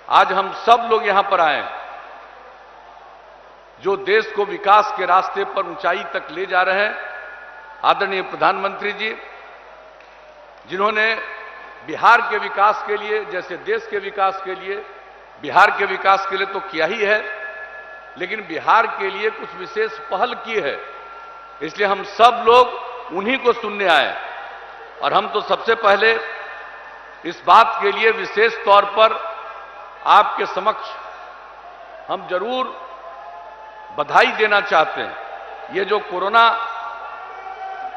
आज हम सब लोग यहां पर आए, जो देश को विकास के रास्ते पर ऊंचाई तक ले जा रहे हैं, आदरणीय प्रधानमंत्री जी, जिन्होंने बिहार के विकास के लिए, जैसे देश के विकास के लिए, बिहार के विकास के लिए तो किया ही है, लेकिन बिहार के लिए कुछ विशेष पहल की है। इसलिए हम सब लोग उन्हीं को सुनने आए और हम तो सबसे पहले इस बात के लिए विशेष तौर पर आपके समक्ष हम जरूर बधाई देना चाहते हैं। ये जो कोरोना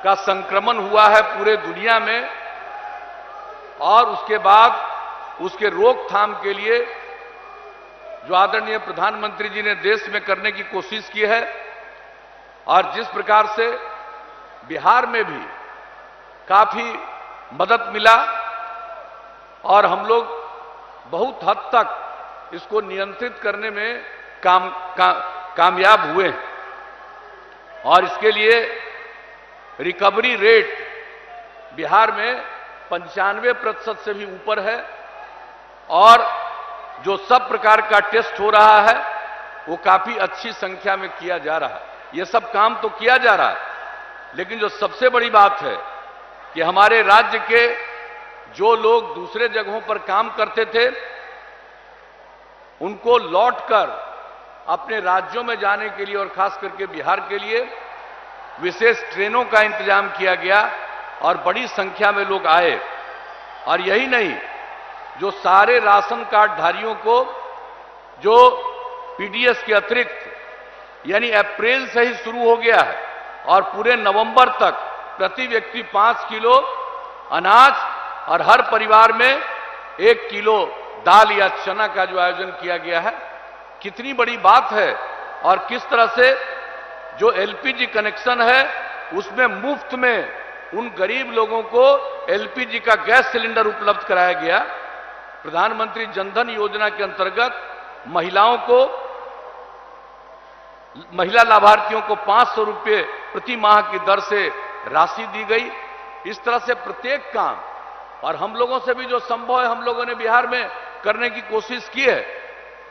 का संक्रमण हुआ है पूरे दुनिया में और उसके बाद उसके रोकथाम के लिए जो आदरणीय प्रधानमंत्री जी ने देश में करने की कोशिश की है और जिस प्रकार से बिहार में भी काफी मदद मिला और हम लोग बहुत हद तक इसको नियंत्रित करने में कामयाब हुए और इसके लिए रिकवरी रेट बिहार में 95% से भी ऊपर है और जो सब प्रकार का टेस्ट हो रहा है वो काफी अच्छी संख्या में किया जा रहा है। ये सब काम तो किया जा रहा है, लेकिन जो सबसे बड़ी बात है कि हमारे राज्य के जो लोग दूसरे जगहों पर काम करते थे उनको लौटकर अपने राज्यों में जाने के लिए और खास करके बिहार के लिए विशेष ट्रेनों का इंतजाम किया गया और बड़ी संख्या में लोग आए। और यही नहीं, जो सारे राशन कार्ड धारियों को जो पीडीएस के अतिरिक्त यानी अप्रैल से ही शुरू हो गया है और पूरे नवंबर तक प्रति व्यक्ति 5 किलो अनाज और हर परिवार में 1 किलो दाल या चना का जो आयोजन किया गया है, कितनी बड़ी बात है। और किस तरह से जो एलपीजी कनेक्शन है उसमें मुफ्त में उन गरीब लोगों को एलपीजी का गैस सिलेंडर उपलब्ध कराया गया। प्रधानमंत्री जनधन योजना के अंतर्गत महिला लाभार्थियों को 500 रुपये प्रति माह की दर से राशि दी गई। इस तरह से प्रत्येक काम और हम लोगों से भी जो संभव है हम लोगों ने बिहार में करने की कोशिश की है।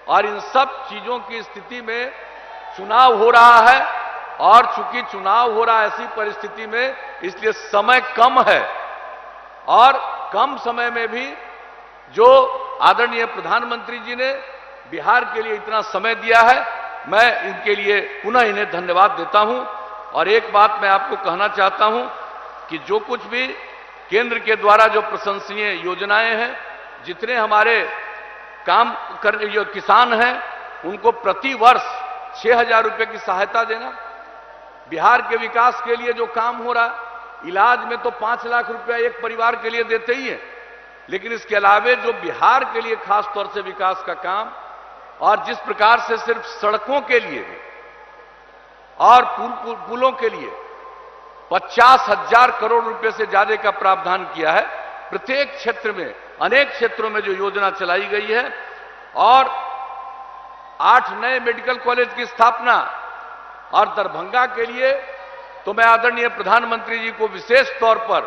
और इन सब चीजों की स्थिति में चुनाव हो रहा है और चूंकि चुनाव हो रहा है ऐसी परिस्थिति में, इसलिए समय कम है और कम समय में भी जो आदरणीय प्रधानमंत्री जी ने बिहार के लिए इतना समय दिया है, मैं इनके लिए पुनः इन्हें धन्यवाद देता हूं। और एक बात मैं आपको कहना चाहता हूं कि जो कुछ भी केंद्र के द्वारा जो प्रशंसनीय योजनाएं हैं, जितने हमारे काम करने जो किसान हैं उनको प्रति वर्ष 6,000 रुपए की सहायता देना, बिहार के विकास के लिए जो काम हो रहा है, इलाज में तो 5 लाख रुपया एक परिवार के लिए देते ही है, लेकिन इसके अलावे जो बिहार के लिए खास तौर से विकास का काम और जिस प्रकार से सिर्फ सड़कों के लिए और पुलों के लिए 50,000 करोड़ रुपए से ज्यादा का प्रावधान किया है। प्रत्येक क्षेत्र में, अनेक क्षेत्रों में जो योजना चलाई गई है और 8 नए मेडिकल कॉलेज की स्थापना और दरभंगा के लिए तो मैं आदरणीय प्रधानमंत्री जी को विशेष तौर पर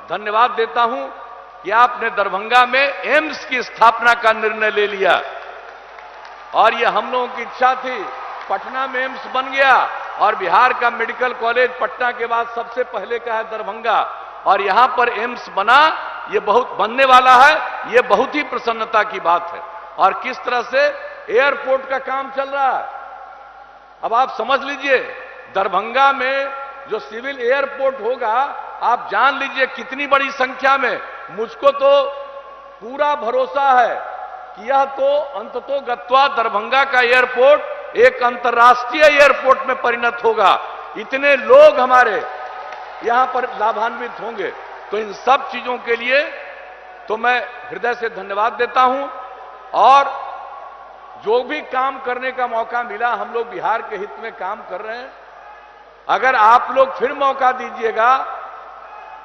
धन्यवाद देता हूं कि आपने दरभंगा में एम्स की स्थापना का निर्णय ले लिया और यह हम लोगों की इच्छा थी। पटना में एम्स बन गया और बिहार का मेडिकल कॉलेज पटना के बाद सबसे पहले का है दरभंगा और यहां पर एम्स बना, ये बहुत बनने वाला है, ये बहुत ही प्रसन्नता की बात है। और किस तरह से एयरपोर्ट का काम चल रहा है, अब आप समझ लीजिए दरभंगा में जो सिविल एयरपोर्ट होगा, आप जान लीजिए कितनी बड़ी संख्या में। मुझको तो पूरा भरोसा है कि यह तो अंततोगत्वा दरभंगा का एयरपोर्ट एक अंतर्राष्ट्रीय एयरपोर्ट में परिणत होगा। इतने लोग हमारे यहां पर लाभान्वित होंगे। तो इन सब चीजों के लिए तो मैं हृदय से धन्यवाद देता हूं और जो भी काम करने का मौका मिला हम लोग बिहार के हित में काम कर रहे हैं। अगर आप लोग फिर मौका दीजिएगा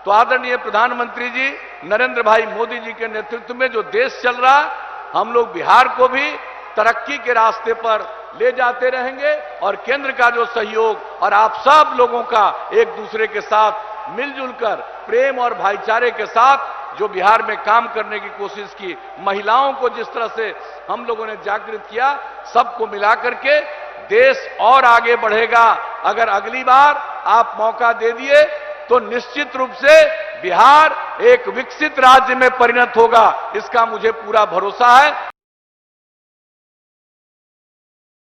तो आदरणीय प्रधानमंत्री जी नरेंद्र भाई मोदी जी के नेतृत्व में जो देश चल रहा, हम लोग बिहार को भी तरक्की के रास्ते पर ले जाते रहेंगे और केंद्र का जो सहयोग और आप सब लोगों का एक दूसरे के साथ मिलजुल कर प्रेम और भाईचारे के साथ जो बिहार में काम करने की कोशिश की, महिलाओं को जिस तरह से हम लोगों ने जागृत किया, सबको मिलाकर के देश और आगे बढ़ेगा। अगर अगली बार आप मौका दे दिए तो निश्चित रूप से बिहार एक विकसित राज्य में परिणत होगा, इसका मुझे पूरा भरोसा है।